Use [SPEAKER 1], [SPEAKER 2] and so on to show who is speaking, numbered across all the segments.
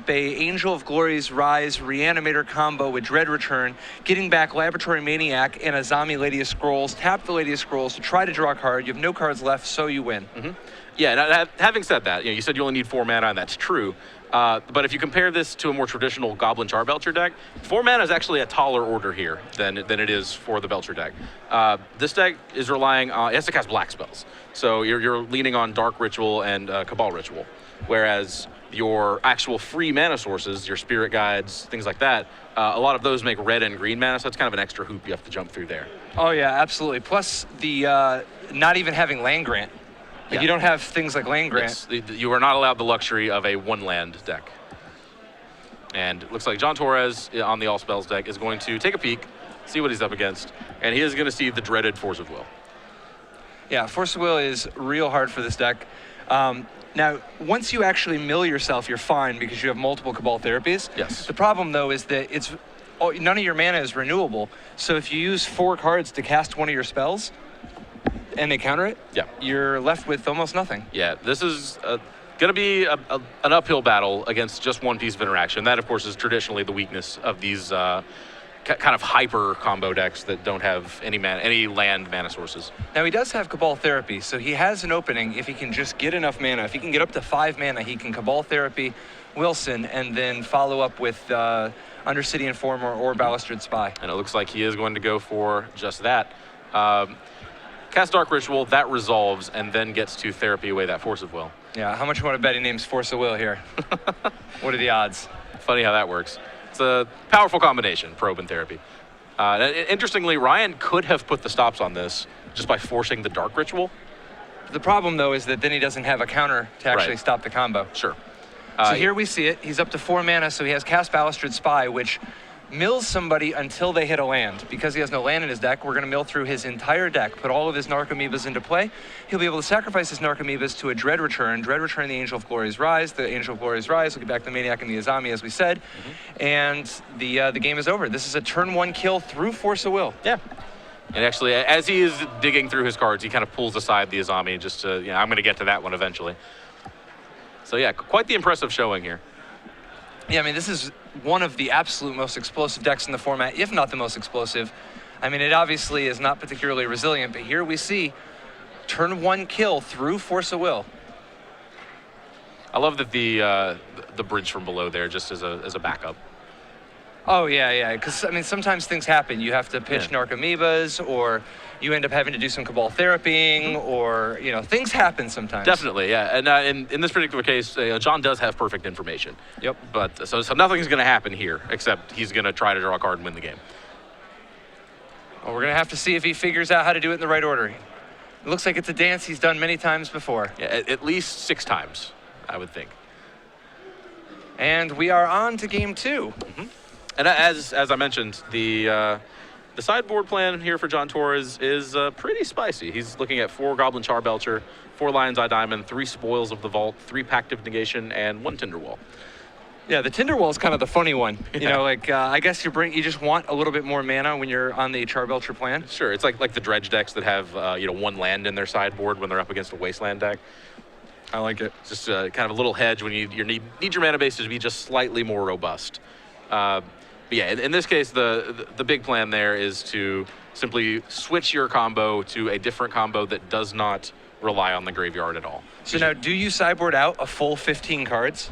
[SPEAKER 1] up a Angel of Glory's Rise Reanimator combo with Dread Return, getting back Laboratory Maniac and Azami Lady of Scrolls, tap the Lady of Scrolls to try to draw a card. You have no cards left, so you win.
[SPEAKER 2] Yeah, now, having said that, you said you only need 4 mana, and that's true. But if you compare this to a more traditional Goblin Charbelcher deck, 4 mana is actually a taller order here than it is for the Belcher deck. This deck is relying on, it has to cast black spells. So you're leaning on Dark Ritual and Cabal Ritual. Whereas your actual free mana sources, your Spirit Guides, things like that, a lot of those make red and green mana, so it's kind of an extra hoop you have to jump through there.
[SPEAKER 1] Oh yeah, absolutely. Plus the not even having land grant. Like you don't have things like land grant.
[SPEAKER 2] Yes, you are not allowed the luxury of a 1-land deck. And it looks like John Torrez on the All Spells deck is going to take a peek, see what he's up against, and he is going to see the dreaded Force of Will.
[SPEAKER 1] Yeah, Force of Will is real hard for this deck. Now, once you actually mill yourself, you're fine because you have multiple Cabal therapies.
[SPEAKER 2] Yes.
[SPEAKER 1] The problem, though, is that none of your mana is renewable. So if you use 4 cards to cast one of your spells, and they counter it, you're left with almost nothing. Yeah,
[SPEAKER 2] this is going to be an uphill battle against just one piece of interaction. That, of course, is traditionally the weakness of these kind of hyper combo decks that don't have any land mana sources.
[SPEAKER 1] Now, he does have Cabal Therapy, so he has an opening if he can just get enough mana. If he can get up to 5 mana, he can Cabal Therapy Wilson and then follow up with Undercity Informer or Balustrade Spy.
[SPEAKER 2] And it looks like he is going to go for just that. Cast Dark Ritual, that resolves, and then gets to therapy away that Force of Will.
[SPEAKER 1] Yeah, how much you want to bet he names Force of Will here? What are the odds?
[SPEAKER 2] Funny how that works. It's a powerful combination, Probe and Therapy. Interestingly, Ryan could have put the stops on this just by forcing the Dark Ritual.
[SPEAKER 1] The problem, though, is that then he doesn't have a counter to actually stop the combo.
[SPEAKER 2] Sure.
[SPEAKER 1] So here we see it. He's up to 4 mana, so he has Cast Balustrade Spy, which mills somebody until they hit a land. Because he has no land in his deck, we're going to mill through his entire deck, put all of his Narcomoebas into play. He'll be able to sacrifice his Narcomoebas to a Dread Return the Angel of Glory's Rise. The Angel of Glory's Rise will get back the Maniac and the Azami, as we said. And the game is over. This is a turn 1 kill through Force of Will.
[SPEAKER 2] Yeah. And actually, as he is digging through his cards, he kind of pulls aside the Azami just to, I'm going to get to that one eventually. So yeah, quite the impressive showing here.
[SPEAKER 1] Yeah, I mean, this is one of the absolute most explosive decks in the format, if not the most explosive. I mean, it obviously is not particularly resilient, but here we see turn 1 kill through Force of Will.
[SPEAKER 2] I love that the bridge from below there just as a backup.
[SPEAKER 1] Oh, yeah, because, I mean, sometimes things happen. You have to pitch Narcomoebas, or you end up having to do some Cabal therapying, or, things happen sometimes.
[SPEAKER 2] Definitely, yeah. And in this particular case, John does have perfect information.
[SPEAKER 1] Yep.
[SPEAKER 2] But so nothing's going to happen here, except he's going to try to draw a card and win the game.
[SPEAKER 1] Well, we're going to have to see if he figures out how to do it in the right order. It looks like it's a dance he's done many times before.
[SPEAKER 2] Yeah, at least 6 times, I would think.
[SPEAKER 1] And we are on to game 2.
[SPEAKER 2] And as I mentioned, the sideboard plan here for John Torrez is pretty spicy. He's looking at 4 Goblin Charbelcher, 4 Lion's Eye Diamond, 3 Spoils of the Vault, 3 Pact of Negation, and 1 Tinderwall.
[SPEAKER 1] Yeah, the Tinderwall is kind of the funny one. I guess you just want a little bit more mana when you're on the Charbelcher plan.
[SPEAKER 2] Sure, it's like the dredge decks that have 1 land in their sideboard when they're up against a wasteland deck.
[SPEAKER 1] I like it.
[SPEAKER 2] It's just kind of a little hedge when you need your mana base to be just slightly more robust. But yeah, in this case, the big plan there is to simply switch your combo to a different combo that does not rely on the graveyard at all.
[SPEAKER 1] So now, do you sideboard out a full 15 cards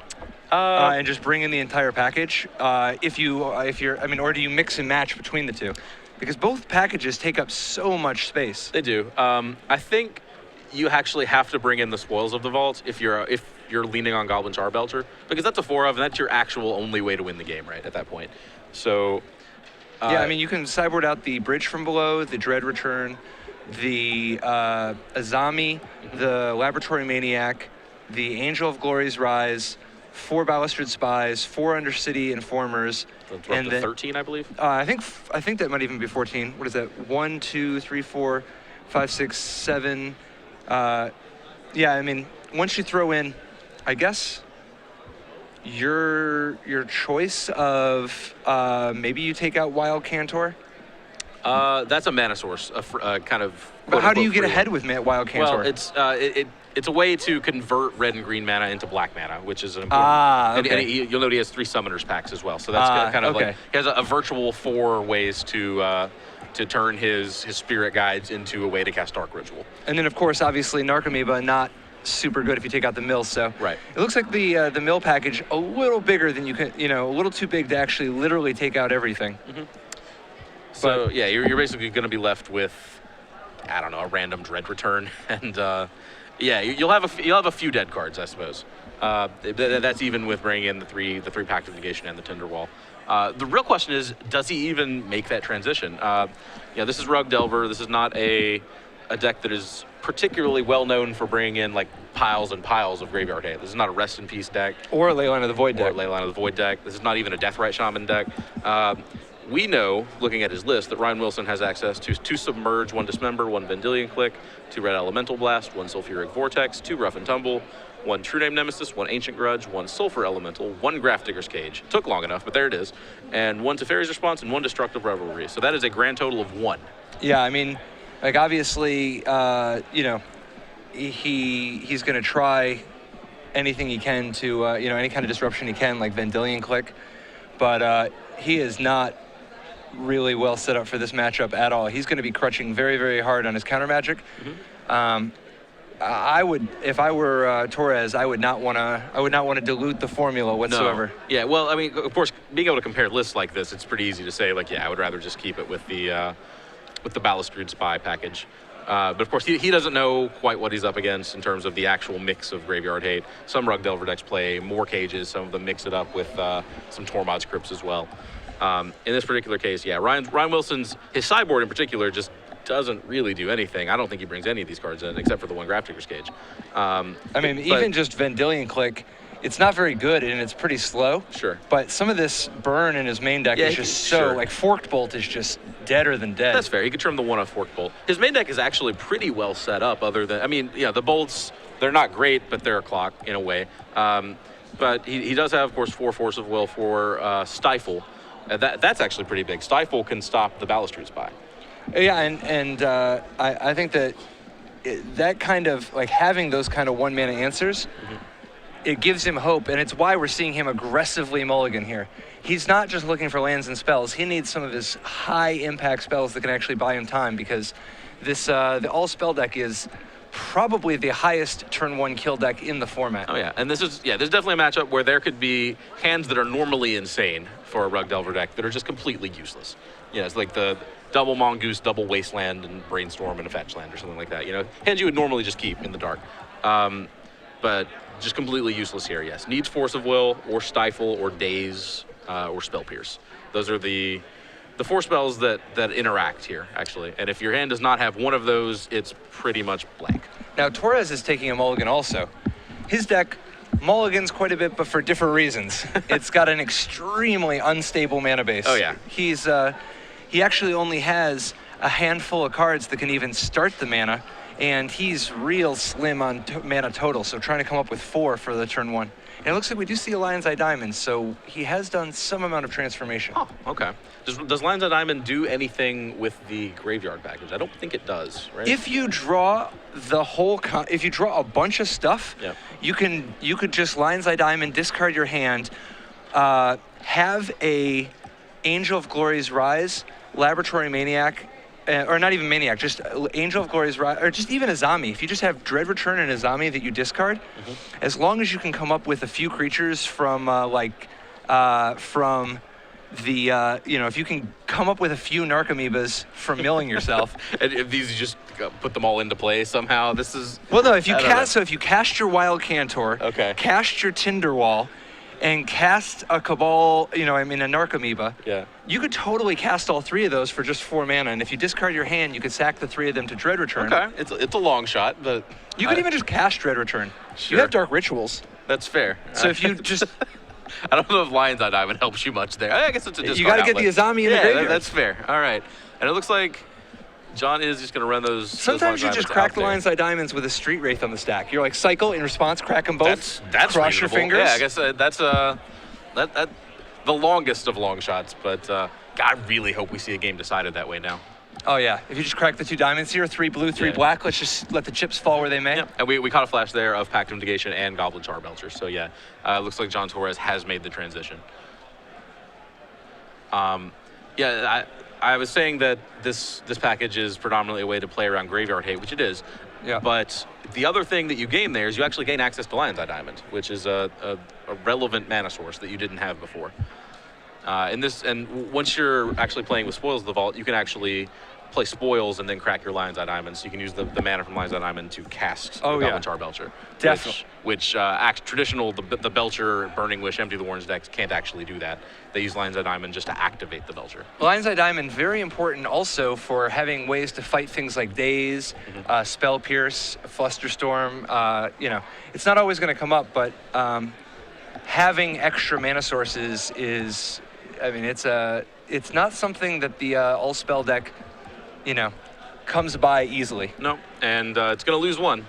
[SPEAKER 1] and just bring in the entire package? Or do you mix and match between the two? Because both packages take up so much space.
[SPEAKER 2] They do. I think you actually have to bring in the Spoils of the Vault if you're leaning on Goblin Charbelcher, because that's a 4 of, and that's your actual only way to win the game, right, at that point. So,
[SPEAKER 1] yeah, I mean, you can sideboard out the Bridge from Below, the Dread Return, the Azami, the Laboratory Maniac, the Angel of Glory's Rise, 4 Balustrade Spies, 4 Undercity Informers,
[SPEAKER 2] and then 13, I believe.
[SPEAKER 1] I think that might even be 14. What is that? 1, 2, 3, 4, 5, 6, 7. Yeah, I mean, once you throw in, I guess, your choice of maybe you take out Wild Cantor.
[SPEAKER 2] That's a mana source, kind of.
[SPEAKER 1] But how do you get ahead with Wild Cantor?
[SPEAKER 2] Well, it's a way to convert red and green mana into black mana, which is an important.
[SPEAKER 1] Okay.
[SPEAKER 2] And you'll note he has 3 summoners packs as well. So that's kind of like he has a virtual 4 ways to turn his spirit guides into a way to cast Dark Ritual.
[SPEAKER 1] And then of course, obviously, Narcomoeba not super good if you take out the mill. So
[SPEAKER 2] right.
[SPEAKER 1] It looks like the mill package a little bigger than you can, a little too big to actually literally take out everything.
[SPEAKER 2] Mm-hmm. So yeah, you're basically going to be left with, I don't know, a random Dread Return, and yeah, you'll have a few dead cards, I suppose. That's even with bringing in the three Pact of Negation and the Tinderwall. The real question is, does he even make that transition? This is Rug Delver. This is not a deck that is particularly well known for bringing in like piles and piles of Graveyard Hate. This is not a Rest in Peace deck.
[SPEAKER 1] Or a Leyline of the Void deck.
[SPEAKER 2] Or a Leyline of the Void deck. This is not even a Deathrite Shaman deck. We know, looking at his list, that Ryan Wilson has access to 2 Submerge, 1 Dismember, 1 Vendilion Click, 2 Red Elemental Blast, 1 Sulfuric Vortex, 2 Rough and Tumble, 1 True Name Nemesis, 1 Ancient Grudge, 1 Sulfur Elemental, 1 Grafdigger's Cage. It took long enough, but there it is. And 1 Teferi's Response and 1 Destructive Revelry. So that is a grand total of 1.
[SPEAKER 1] Yeah, I mean, like obviously, he's going to try anything he can to, any kind of disruption he can, like Vendilion Click. But he is not really well set up for this matchup at all. He's going to be crutching very, very hard on his counter magic. Mm-hmm. I would, if I were Torrez, I would not want to dilute the formula whatsoever.
[SPEAKER 2] No. Yeah, well, I mean, of course, being able to compare lists like this, it's pretty easy to say, like, yeah, I would rather just keep it with the Balustrade Spy package. But of course, he doesn't know quite what he's up against in terms of the actual mix of Graveyard Hate. Some Rug Delver decks play more cages. Some of them mix it up with some Tormod's Crypts as well. In this particular case, yeah, Ryan Wilson's, his sideboard in particular, just doesn't really do anything. I don't think he brings any of these cards in except for the 1 Grafdigger's Cage.
[SPEAKER 1] Even just Vendilion Click, it's not very good and it's pretty slow.
[SPEAKER 2] Sure.
[SPEAKER 1] But some of this burn in his main deck is just like Forked Bolt is just deader than dead.
[SPEAKER 2] That's fair. He could trim the 1 off Forked Bolt. His main deck is actually pretty well set up other than, the bolts, they're not great, but they're a clock in a way. But he does have, of course, 4 Force of Will for Stifle. That's actually pretty big. Stifle can stop the Balustrade Spy.
[SPEAKER 1] Yeah, and I think that kind of, like having those kind of 1-mana answers, mm-hmm. It gives him hope, and it's why we're seeing him aggressively mulligan here. He's not just looking for lands and spells. He needs some of his high-impact spells that can actually buy him time, because this the all-spell deck is probably the highest turn 1 kill deck in the format.
[SPEAKER 2] Oh yeah, and this is definitely a matchup where there could be hands that are normally insane for a Rug Delver deck that are just completely useless. It's like the double Mongoose, double Wasteland, and Brainstorm and a Fetch Land or something like that. Hands you would normally just keep in the dark. But just completely useless here, yes. Needs Force of Will, or Stifle, or Daze, or Spell Pierce. Those are the 4 spells that interact here, actually. And if your hand does not have one of those, it's pretty much blank. Now,
[SPEAKER 1] Torrez is taking a mulligan also. His deck mulligans quite a bit, but for different reasons. It's got an extremely unstable mana base.
[SPEAKER 2] Oh, yeah.
[SPEAKER 1] He actually only has a handful of cards that can even start the mana, and he's real slim on mana total, so trying to come up with 4 for the turn 1. And it looks like we do see a Lion's Eye Diamond, so he has done some amount of transformation.
[SPEAKER 2] Oh, okay. Does Lion's Eye Diamond do anything with the graveyard package? I don't think it does, right?
[SPEAKER 1] If you draw if you draw a bunch of stuff,
[SPEAKER 2] yeah.
[SPEAKER 1] you could just Lion's Eye Diamond, discard your hand, have a Angel of Glory's Rise, Laboratory Maniac, or not even Maniac, just Angel of Glory's Rise, or just even Azami. If you just have Dread Return and Azami that you discard, mm-hmm. as long as you can come up with a few creatures from if you can come up with a few Narcomoebas from milling yourself.
[SPEAKER 2] And if these you just put them all into play somehow, this is...
[SPEAKER 1] Well, no, if you cast your Wild Cantor,
[SPEAKER 2] okay.
[SPEAKER 1] Cast your Tinderwall, and cast a Cabal, a Narcomoeba,
[SPEAKER 2] yeah.
[SPEAKER 1] You could totally cast all 3 of those for just 4 mana, and if you discard your hand, you could sack the 3 of them to Dread Return.
[SPEAKER 2] Okay, it's a long shot, but...
[SPEAKER 1] You could even just cast Dread Return.
[SPEAKER 2] Sure.
[SPEAKER 1] You have Dark Rituals.
[SPEAKER 2] That's fair.
[SPEAKER 1] So if you just...
[SPEAKER 2] I don't know if Lion's Eye Diamond helps you much there. I guess it's a discard
[SPEAKER 1] You got to get the Azami in the graveyard.
[SPEAKER 2] That's fair. All right. And it looks like John is just going to run those.
[SPEAKER 1] Sometimes you just crack the Lion's Eye Diamonds with a Street Wraith on the stack. You're like, cycle, in response, crack them both.
[SPEAKER 2] That's
[SPEAKER 1] cross your fingers.
[SPEAKER 2] Yeah, I guess that's the longest of long shots. But God, I really hope we see a game decided that way now.
[SPEAKER 1] Oh yeah, if you just crack the 2 diamonds here, 3 blue, 3
[SPEAKER 2] Yeah.
[SPEAKER 1] black, let's just let the chips fall where they may.
[SPEAKER 2] Yeah, and we caught a flash there of Pact of Negation and Goblin Charbelcher. So yeah, looks like John Torrez has made the transition. Yeah, I was saying that this package is predominantly a way to play around Graveyard Hate, which it is.
[SPEAKER 1] Yeah.
[SPEAKER 2] But the other thing that you gain there is you actually gain access to Lion's Eye Diamond, which is a relevant mana source that you didn't have before. And once you're actually playing with Spoils of the Vault, you can actually play Spoils and then crack your Lion's Eye Diamond. So you can use the mana from Lion's Eye Diamond to cast Goblin Charbelcher.
[SPEAKER 1] Definitely.
[SPEAKER 2] Which traditional, the Belcher, Burning Wish, Empty the Warrens decks can't actually do that. They use Lion's Eye Diamond just to activate the Belcher.
[SPEAKER 1] Lion's Eye Diamond, very important also for having ways to fight things like Daze, Spell Pierce, Flusterstorm. You know, it's not always going to come up, but having extra mana sources is, I mean, it's not something that the all-spell deck, you know, comes by easily.
[SPEAKER 2] No, and it's going to lose one.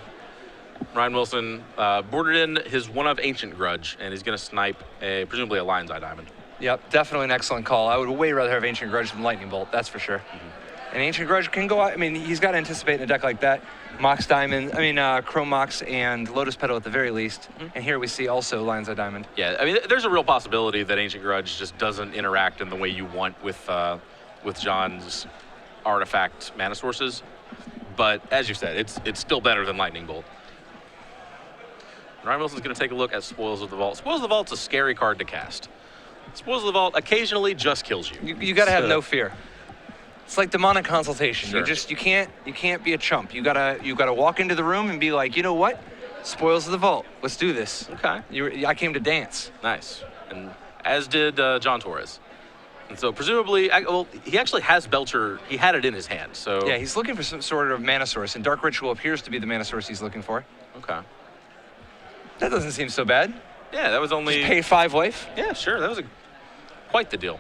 [SPEAKER 2] Ryan Wilson boarded in his one of Ancient Grudge, and he's going to snipe presumably a Lion's Eye Diamond.
[SPEAKER 1] Yep, definitely an excellent call. I would way rather have Ancient Grudge than Lightning Bolt, that's for sure. And Ancient Grudge can go out, I mean, he's got to anticipate in a deck like that. Mox Diamond, Chrome Mox and Lotus Petal at the very least. And here we see also Lion's Eye Diamond.
[SPEAKER 2] Yeah, I mean, there's a real possibility that Ancient Grudge just doesn't interact in the way you want with John's artifact mana sources. But as you said, it's still better than Lightning Bolt. Ryan Wilson's going to take a look at Spoils of the Vault. Spoils of the Vault's a scary card to cast. Spoils of the Vault occasionally just kills you.
[SPEAKER 1] You got to have no fear. It's like demonic consultation.
[SPEAKER 2] Sure.
[SPEAKER 1] You can't be a chump. You gotta walk into the room and be like, you know what? Spoils of the Vault. Let's do this.
[SPEAKER 2] Okay.
[SPEAKER 1] I came to dance.
[SPEAKER 2] Nice. And as did John Torrez. And so presumably, he actually has Belcher. He had it in his hand. So
[SPEAKER 1] Yeah, he's looking for some sort of mana source, and Dark Ritual appears to be the mana source he's looking for.
[SPEAKER 2] Okay.
[SPEAKER 1] That doesn't seem so bad.
[SPEAKER 2] Yeah, that was only.
[SPEAKER 1] Just pay 5 life.
[SPEAKER 2] Yeah, sure. That was quite the deal.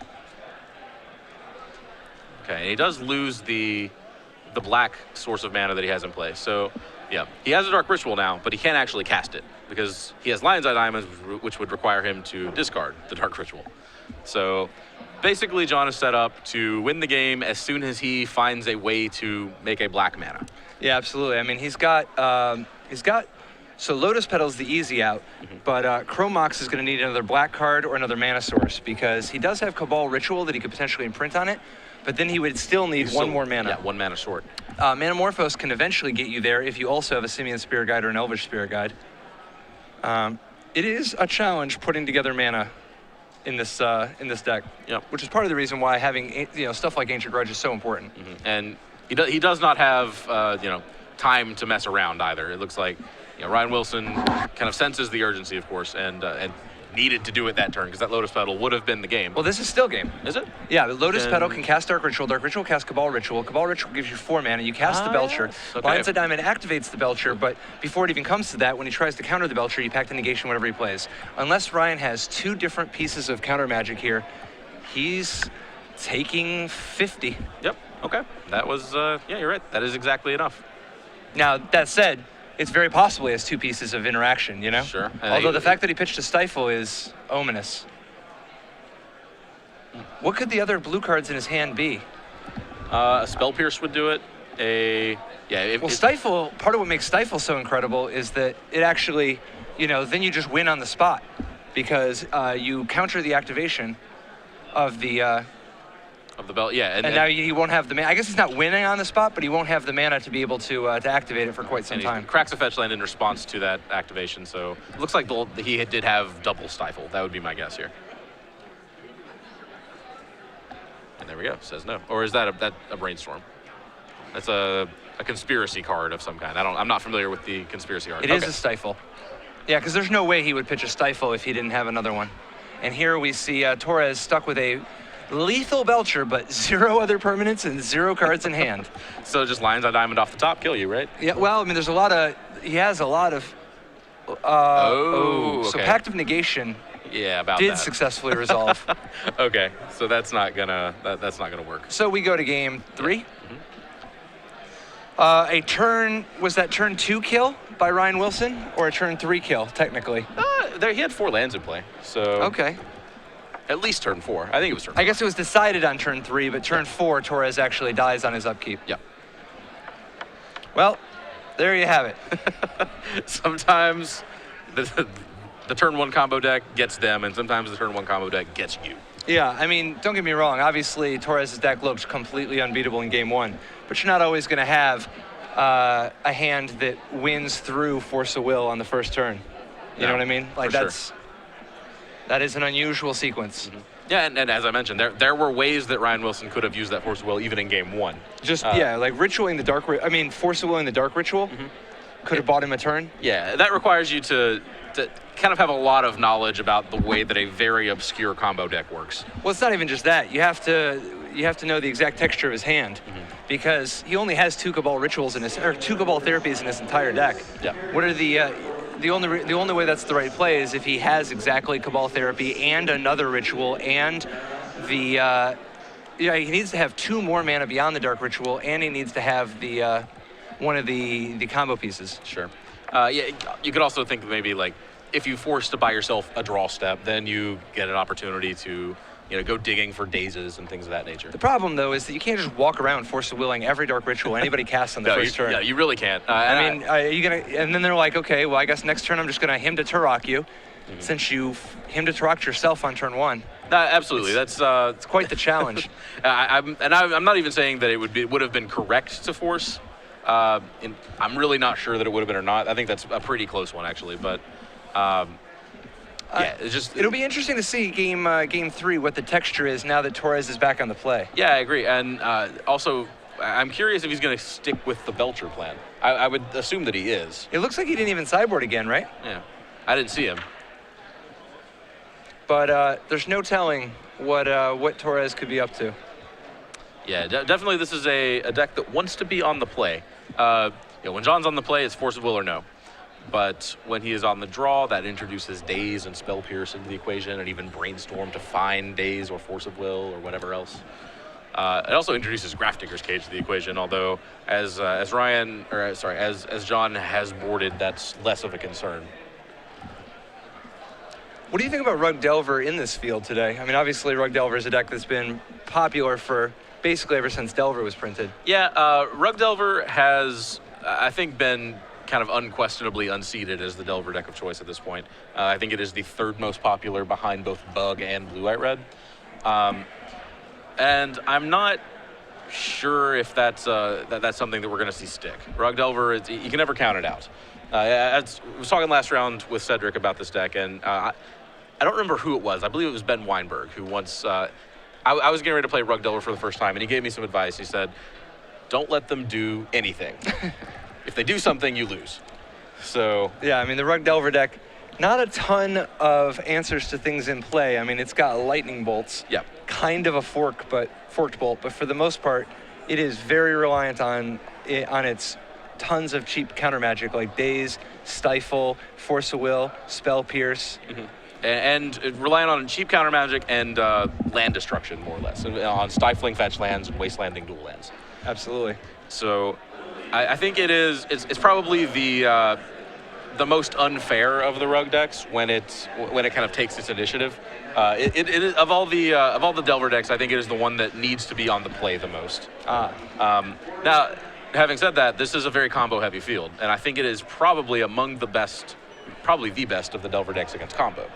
[SPEAKER 2] Okay, and he does lose the black source of mana that he has in play. So, yeah, he has a Dark Ritual now, but he can't actually cast it because he has Lion's Eye Diamonds, which would require him to discard the Dark Ritual. So, basically, John is set up to win the game as soon as he finds a way to make a black mana.
[SPEAKER 1] Yeah, absolutely. I mean, he's got so Lotus Petal's the easy out, but Chrome Mox is going to need another black card or another mana source because he does have Cabal Ritual that he could potentially imprint on it, but then he would still need one more mana.
[SPEAKER 2] Yeah, 1 mana short.
[SPEAKER 1] Manamorphose can eventually get you there if you also have a Simian Spirit Guide or an Elvish Spirit Guide. It is a challenge putting together mana in this deck,
[SPEAKER 2] Yep.
[SPEAKER 1] which is part of the reason why having stuff like Ancient Grudge is so important.
[SPEAKER 2] And he does not have time to mess around either. It looks like Ryan Wilson kind of senses the urgency, of course, and needed to do it that turn because that Lotus Petal would have been the game.
[SPEAKER 1] Well, this is still game.
[SPEAKER 2] Is it?
[SPEAKER 1] Yeah, the Lotus Petal can cast Dark Ritual. Dark Ritual casts Cabal Ritual. Cabal Ritual gives you 4 mana. You cast the Belcher.
[SPEAKER 2] Yes. Okay.
[SPEAKER 1] Lion's Eye Diamond activates the Belcher, but before it even comes to that, when he tries to counter the Belcher, you pack the negation whenever he plays. Unless Ryan has 2 different pieces of counter magic here, he's taking 50.
[SPEAKER 2] Yep. Okay. That was, yeah, you're right. That is exactly enough.
[SPEAKER 1] Now, that said, it's very possible he has 2 pieces of interaction, you know?
[SPEAKER 2] Sure.
[SPEAKER 1] Although the fact that he pitched a Stifle is ominous. What could the other blue cards in his hand be?
[SPEAKER 2] A Spell Pierce would do it.
[SPEAKER 1] Stifle, part of what makes Stifle so incredible is that it actually, then you just win on the spot because you counter the activation of the
[SPEAKER 2] belt, yeah.
[SPEAKER 1] And now he won't have the mana. I guess he's not winning on the spot, but he won't have the mana to be able to activate it for quite some time.
[SPEAKER 2] He cracks a fetch land in response to that activation, so it looks like he did have double Stifle. That would be my guess here. And there we go, says no. Or is that a Brainstorm? That's a conspiracy card of some kind. I'm not familiar with the conspiracy card.
[SPEAKER 1] It is a Stifle. Yeah, because there's no way he would pitch a Stifle if he didn't have another one. And here we see Torrez stuck with a lethal Belcher, but 0 other permanents and 0 cards in hand.
[SPEAKER 2] So just Lion's Eye Diamond off the top kill you, right?
[SPEAKER 1] Yeah, well, I mean, he has a lot of...
[SPEAKER 2] okay.
[SPEAKER 1] So Pact of Negation
[SPEAKER 2] did
[SPEAKER 1] successfully resolve.
[SPEAKER 2] Okay, so that's not gonna work.
[SPEAKER 1] So we go to game 3.
[SPEAKER 2] Yeah.
[SPEAKER 1] Was that turn 2 kill by Ryan Wilson, or a turn 3 kill, technically?
[SPEAKER 2] He had 4 lands in play, so...
[SPEAKER 1] Okay.
[SPEAKER 2] At least turn 4. I think it was turn 4.
[SPEAKER 1] I guess it was decided on turn 3, but turn 4, Torrez actually dies on his upkeep.
[SPEAKER 2] Yeah.
[SPEAKER 1] Well, there you have it.
[SPEAKER 2] Sometimes the turn 1 combo deck gets them, and sometimes the turn 1 combo deck gets you.
[SPEAKER 1] Yeah, I mean, don't get me wrong. Obviously, Torres' deck looked completely unbeatable in game 1, but you're not always going to have a hand that wins through Force of Will on the first turn. You know what I mean? Like that is an unusual sequence.
[SPEAKER 2] Mm-hmm. Yeah, and as I mentioned, there were ways that Ryan Wilson could have used that Force of Will even in game 1.
[SPEAKER 1] Just like ritualing the dark. Force of Will in the dark ritual could have bought him a turn.
[SPEAKER 2] Yeah, that requires you to kind of have a lot of knowledge about the way that a very obscure combo deck works.
[SPEAKER 1] Well, it's not even just that. You have to know the exact texture of his hand, because he only has 2 Cabal rituals in his, or 2 Cabal therapies in his entire deck.
[SPEAKER 2] Yeah.
[SPEAKER 1] What are the only way that's the right play is if he has exactly Cabal therapy and another ritual and he needs to have 2 more mana beyond the dark ritual, and he needs to have the one of the combo pieces.
[SPEAKER 2] Sure. Yeah, you could also think maybe like if you force to buy yourself a draw step, then you get an opportunity to go digging for dazes and things of that nature.
[SPEAKER 1] The problem, though, is that you can't just walk around Force of Willing every dark ritual anybody casts on the first turn.
[SPEAKER 2] Yeah, you really can't.
[SPEAKER 1] Are you gonna? And then they're like, okay, well, I guess next turn I'm just gonna him to Turok you, since you him to Turok yourself on turn 1.
[SPEAKER 2] Absolutely,
[SPEAKER 1] it's quite the challenge.
[SPEAKER 2] I'm not even saying that it would have been correct to force. I'm really not sure that it would have been or not. I think that's a pretty close one, actually. But yeah,
[SPEAKER 1] it'll be interesting to see game 3 what the texture is now that Torres is back on the play.
[SPEAKER 2] Yeah, I agree. And also, I'm curious if he's going to stick with the Belcher plan. I would assume that he is.
[SPEAKER 1] It looks like he didn't even sideboard again, right?
[SPEAKER 2] Yeah, I didn't see him.
[SPEAKER 1] But there's no telling what Torres could be up to.
[SPEAKER 2] Yeah, definitely this is a deck that wants to be on the play. When John's on the play, it's Force of Will or no. But when he is on the draw, that introduces Daze and Spell Pierce into the equation, and even Brainstorm to find Daze or Force of Will or whatever else. It also introduces Grafdigger's Cage to the equation, although as John has boarded, that's less of a concern.
[SPEAKER 1] What do you think about Rug Delver in this field today? I mean, obviously Rug Delver is a deck that's been popular for basically ever since Delver was printed.
[SPEAKER 2] Yeah, Rug Delver has, I think, been kind of unquestionably unseated as the Delver deck of choice at this point. I think it is the 3rd most popular behind both Bug and Blue-White Red. And I'm not sure if that's something that we're going to see stick. Rug Delver, you can never count it out. I was talking last round with Cedric about this deck, and I don't remember who it was. I believe it was Ben Weinberg, who once... I was getting ready to play Rug Delver for the first time, and he gave me some advice. He said, don't let them do anything. If they do something, you lose. So... Yeah,
[SPEAKER 1] I mean, the Rug Delver deck, not a ton of answers to things in play. I mean, it's got lightning bolts.
[SPEAKER 2] Yeah.
[SPEAKER 1] Kind of a forked bolt, but for the most part, it is very reliant on its tons of cheap counter magic like Daze, Stifle, Force of Will, Spell Pierce.
[SPEAKER 2] And relying on cheap counter magic and land destruction, more or less, on stifling fetch lands and wastelanding dual lands.
[SPEAKER 1] Absolutely.
[SPEAKER 2] So I think it's probably the most unfair of the Rug decks when it kind of takes its initiative. Of all the Delver decks, I think it is the one that needs to be on the play the most. Now, having said that, this is a very combo-heavy field, and I think it is probably among the best, probably the best of the Delver decks against combo.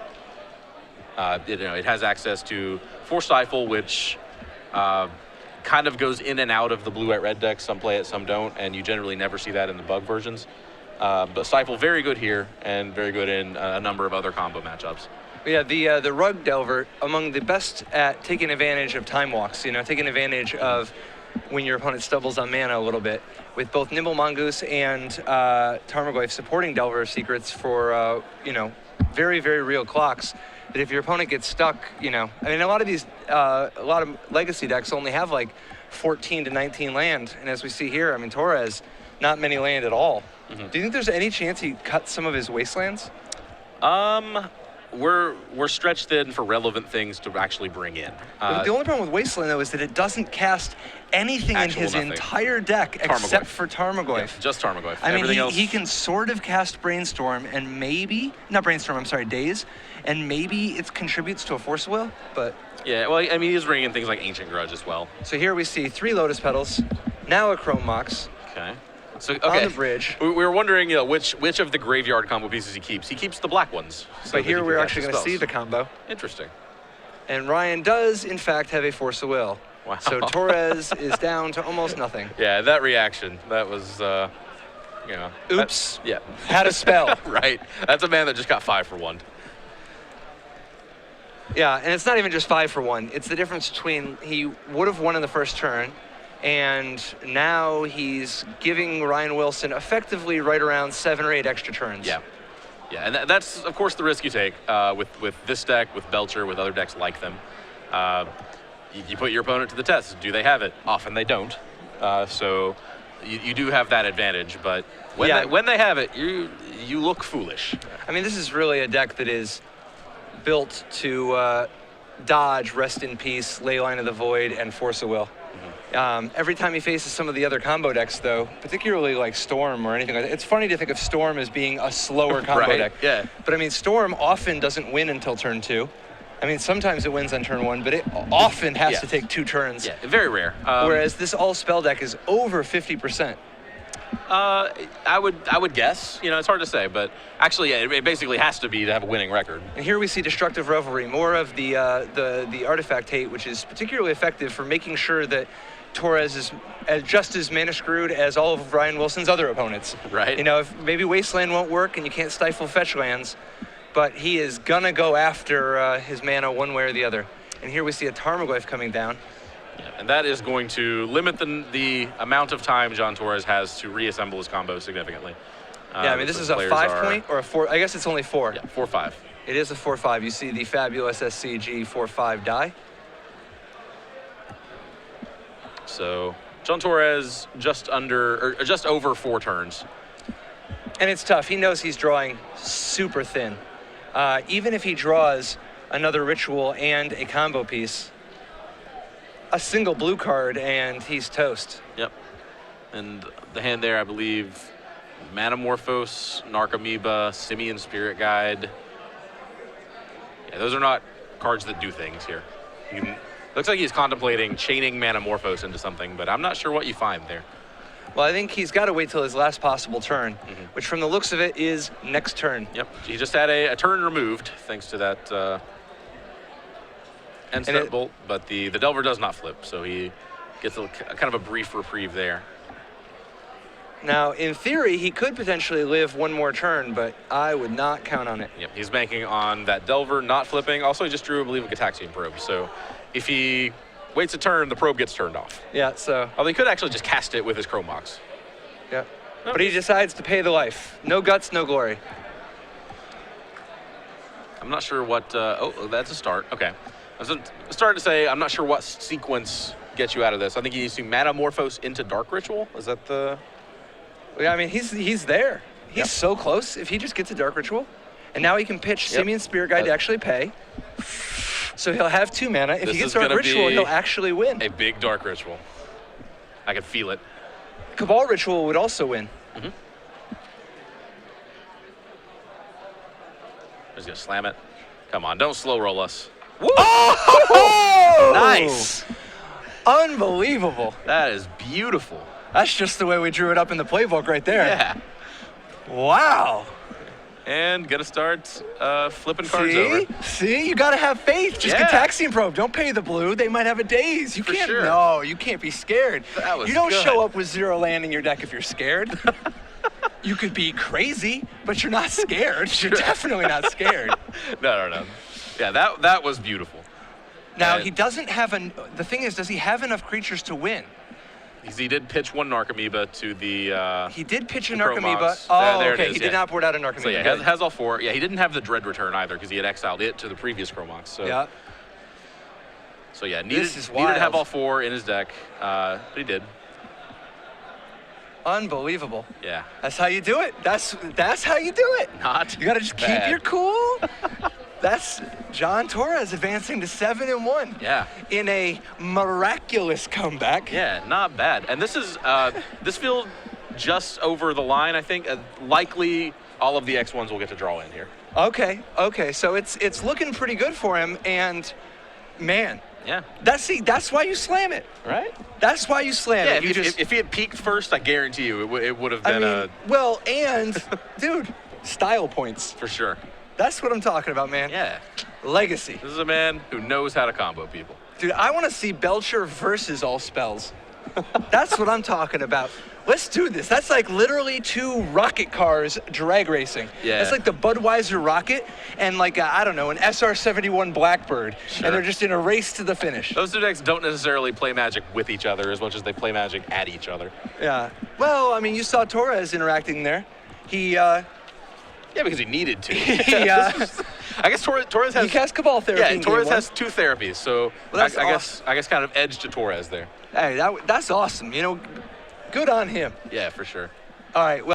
[SPEAKER 2] It has access to Force Stifle, which kind of goes in and out of the Blue-White Red decks. Some play it, some don't, and you generally never see that in the Bug versions. But Stifle, very good here, and very good in a number of other combo matchups.
[SPEAKER 1] Yeah, the Rug Delver, among the best at taking advantage of time walks, taking advantage of when your opponent stumbles on mana a little bit, with both Nimble Mongoose and Tarmogoyf supporting Delver secrets for, very, very real clocks. That if your opponent gets stuck, I mean, a lot of legacy decks only have like 14 to 19 land, and as we see here, I mean, Torrez, not many land at all. Do you think there's any chance he cuts some of his wastelands?
[SPEAKER 2] we're stretched thin for relevant things to actually bring in.
[SPEAKER 1] But the only problem with Wasteland, though, is that it doesn't cast anything in his
[SPEAKER 2] nothing.
[SPEAKER 1] entire deck except for Tarmogoyf.
[SPEAKER 2] Yeah, just Tarmogoyf.
[SPEAKER 1] I mean,
[SPEAKER 2] Everything else...
[SPEAKER 1] he can sort of cast Brainstorm and maybe, not Brainstorm, I'm sorry, Daze, and maybe it contributes to a Force Will, but...
[SPEAKER 2] Yeah, well, I mean, he's bringing in things like Ancient Grudge as well.
[SPEAKER 1] So here we see 3 Lotus Petals, now a Chrome Mox.
[SPEAKER 2] Okay. So, okay.
[SPEAKER 1] On the bridge.
[SPEAKER 2] We were wondering, which of the graveyard combo pieces he keeps. He keeps the black ones. So
[SPEAKER 1] But here we're actually going to see the combo.
[SPEAKER 2] Interesting.
[SPEAKER 1] And Ryan does, in fact, have a Force of Will.
[SPEAKER 2] Wow.
[SPEAKER 1] So Torrez is down to almost nothing.
[SPEAKER 2] Yeah, that reaction, that was,
[SPEAKER 1] Oops.
[SPEAKER 2] Yeah.
[SPEAKER 1] Had a spell.
[SPEAKER 2] Right. That's a man that just got 5 for 1.
[SPEAKER 1] Yeah, and it's not even just 5 for 1. It's the difference between he would have won in the first turn, and now he's giving Ryan Wilson effectively right around 7 or 8 extra turns.
[SPEAKER 2] Yeah. Yeah, and that's, of course, the risk you take with this deck, with Belcher, with other decks like them. You put your opponent to the test. Do they have it? Often they don't. So you do have that advantage, but when they have it, you look foolish.
[SPEAKER 1] I mean, this is really a deck that is built to dodge Rest in Peace, Leyline of the Void, and Force of Will. Every time he faces some of the other combo decks, though, particularly like Storm or anything like that, it's funny to think of Storm as being a slower combo deck.
[SPEAKER 2] Yeah.
[SPEAKER 1] But I mean, Storm often doesn't win until turn 2. I mean, sometimes it wins on turn 1, but it often has to take 2 turns.
[SPEAKER 2] Yeah, very rare.
[SPEAKER 1] Whereas this all-spell deck is over 50%.
[SPEAKER 2] I would guess. It's hard to say, but actually, yeah, it basically has to be to have a winning record.
[SPEAKER 1] And here we see Destructive Revelry, more of the artifact hate, which is particularly effective for making sure that Torrez is just as mana screwed as all of Ryan Wilson's other opponents.
[SPEAKER 2] Right.
[SPEAKER 1] If maybe Wasteland won't work and you can't stifle fetch lands, but he is gonna go after his mana one way or the other. And here we see a Tarmogoyf coming down.
[SPEAKER 2] Yeah, and that is going to limit the amount of time John Torrez has to reassemble his combo significantly.
[SPEAKER 1] Yeah, I mean, this is a 5-point or a 4. I guess it's only 4.
[SPEAKER 2] Yeah, 4/5.
[SPEAKER 1] It is a 4/5. You see the fabulous SCG4/5 die.
[SPEAKER 2] So John Torrez just over 4 turns.
[SPEAKER 1] And it's tough. He knows he's drawing super thin. Even if he draws another ritual and a combo piece, a single blue card and he's toast.
[SPEAKER 2] Yep. And the hand there, I believe, Manamorphose, Narcomoeba, Simian Spirit Guide. Yeah, those are not cards that do things here. Looks like he's contemplating chaining Manamorphose into something, but I'm not sure what you find there.
[SPEAKER 1] Well, I think he's got to wait till his last possible turn, which from the looks of it is next turn.
[SPEAKER 2] Yep, he just had a turn removed thanks to that end step bolt, but the Delver does not flip, so he gets a kind of a brief reprieve there.
[SPEAKER 1] Now, in theory, he could potentially live one more turn, but I would not count on it.
[SPEAKER 2] Yep, he's banking on that Delver not flipping. Also, he just drew, I believe, a Gataxian Probe, so if he waits a turn, the probe gets turned off.
[SPEAKER 1] Yeah, so...
[SPEAKER 2] Although he could actually just cast it with his Chrome Mox.
[SPEAKER 1] Yeah. No, but he decides to pay the life. No guts, no glory.
[SPEAKER 2] I'm not sure what... oh, that's a start. Okay. I was starting to say, I'm not sure what sequence gets you out of this. I think you need to Manamorphose into Dark Ritual. Is that the...
[SPEAKER 1] Yeah, I mean, he's there. He's so close. If he just gets a Dark Ritual, and now he can pitch Simian Spirit Guide to actually pay. So he'll have 2 mana. If he gets Dark Ritual, he'll actually win.
[SPEAKER 2] A big Dark Ritual. I can feel it.
[SPEAKER 1] Cabal Ritual would also win.
[SPEAKER 2] He's gonna slam it. Come on, don't slow roll us.
[SPEAKER 1] Woo! Oh!
[SPEAKER 2] Nice.
[SPEAKER 1] Unbelievable.
[SPEAKER 2] That is beautiful.
[SPEAKER 1] That's just the way we drew it up in the playbook right there.
[SPEAKER 2] Yeah.
[SPEAKER 1] Wow.
[SPEAKER 2] And gonna start flipping cards over.
[SPEAKER 1] See, you gotta have faith. Just Gataxian Probe. Don't pay the blue. They might have a daze. You can't.
[SPEAKER 2] Sure.
[SPEAKER 1] No, you can't be scared.
[SPEAKER 2] That was
[SPEAKER 1] You don't
[SPEAKER 2] good.
[SPEAKER 1] show up with 0 land in your deck if you're scared. You could be crazy, but you're not scared. You're definitely not scared.
[SPEAKER 2] No. Yeah, that was beautiful.
[SPEAKER 1] Now
[SPEAKER 2] And
[SPEAKER 1] he doesn't have the thing is, does he have enough creatures to win?
[SPEAKER 2] he did pitch 1 Narcomoeba to the.
[SPEAKER 1] He did pitch a
[SPEAKER 2] the Chrome
[SPEAKER 1] Narcomoeba.
[SPEAKER 2] Mox.
[SPEAKER 1] Oh,
[SPEAKER 2] There it
[SPEAKER 1] okay.
[SPEAKER 2] is,
[SPEAKER 1] He did not board out a Narcomoeba.
[SPEAKER 2] So yeah, has all 4. Yeah, he didn't have the Dread Return either because he had exiled it to the previous Chrome Mox. So
[SPEAKER 1] yeah.
[SPEAKER 2] So yeah, needed
[SPEAKER 1] is
[SPEAKER 2] to have
[SPEAKER 1] wild.
[SPEAKER 2] all 4 in his deck, but he did.
[SPEAKER 1] Unbelievable.
[SPEAKER 2] Yeah.
[SPEAKER 1] That's how you do it. That's how you do it.
[SPEAKER 2] Not
[SPEAKER 1] You gotta just
[SPEAKER 2] bad.
[SPEAKER 1] keep your cool. That's John Torrez advancing to 7-1.
[SPEAKER 2] Yeah.
[SPEAKER 1] In a miraculous comeback.
[SPEAKER 2] Yeah, not bad. And this is this field just over the line, I think. Likely all of the X1s will get to draw in here.
[SPEAKER 1] Okay. So it's looking pretty good for him, and man,
[SPEAKER 2] Yeah.
[SPEAKER 1] That's why you slam it.
[SPEAKER 2] Right?
[SPEAKER 1] That's why you slam
[SPEAKER 2] Yeah,
[SPEAKER 1] it.
[SPEAKER 2] if he had peaked first, I guarantee you it would have been
[SPEAKER 1] well, and dude, style points.
[SPEAKER 2] for sure.
[SPEAKER 1] That's what I'm talking about, man.
[SPEAKER 2] Yeah.
[SPEAKER 1] Legacy.
[SPEAKER 2] This is a man who knows how to combo people.
[SPEAKER 1] Dude, I want to see Belcher versus all spells. That's what I'm talking about. Let's do this. That's like literally 2 rocket cars drag racing.
[SPEAKER 2] Yeah.
[SPEAKER 1] That's like the Budweiser Rocket and like, I don't know, an SR-71 Blackbird.
[SPEAKER 2] Sure.
[SPEAKER 1] And they're just in a race to the finish.
[SPEAKER 2] Those two decks don't necessarily play Magic with each other as much as they play Magic at each other.
[SPEAKER 1] Yeah. Well, I mean, you saw Torrez interacting there. He,
[SPEAKER 2] Yeah, because he needed to.
[SPEAKER 1] I
[SPEAKER 2] guess Torrez has.
[SPEAKER 1] he cast Cabal Therapy.
[SPEAKER 2] Yeah,
[SPEAKER 1] in
[SPEAKER 2] Torrez
[SPEAKER 1] game 1.
[SPEAKER 2] has 2 therapies, so
[SPEAKER 1] Well, that's
[SPEAKER 2] I guess kind of edge to Torrez there.
[SPEAKER 1] Hey, that's awesome. You know, good on him.
[SPEAKER 2] Yeah, for sure.
[SPEAKER 1] All right. Well.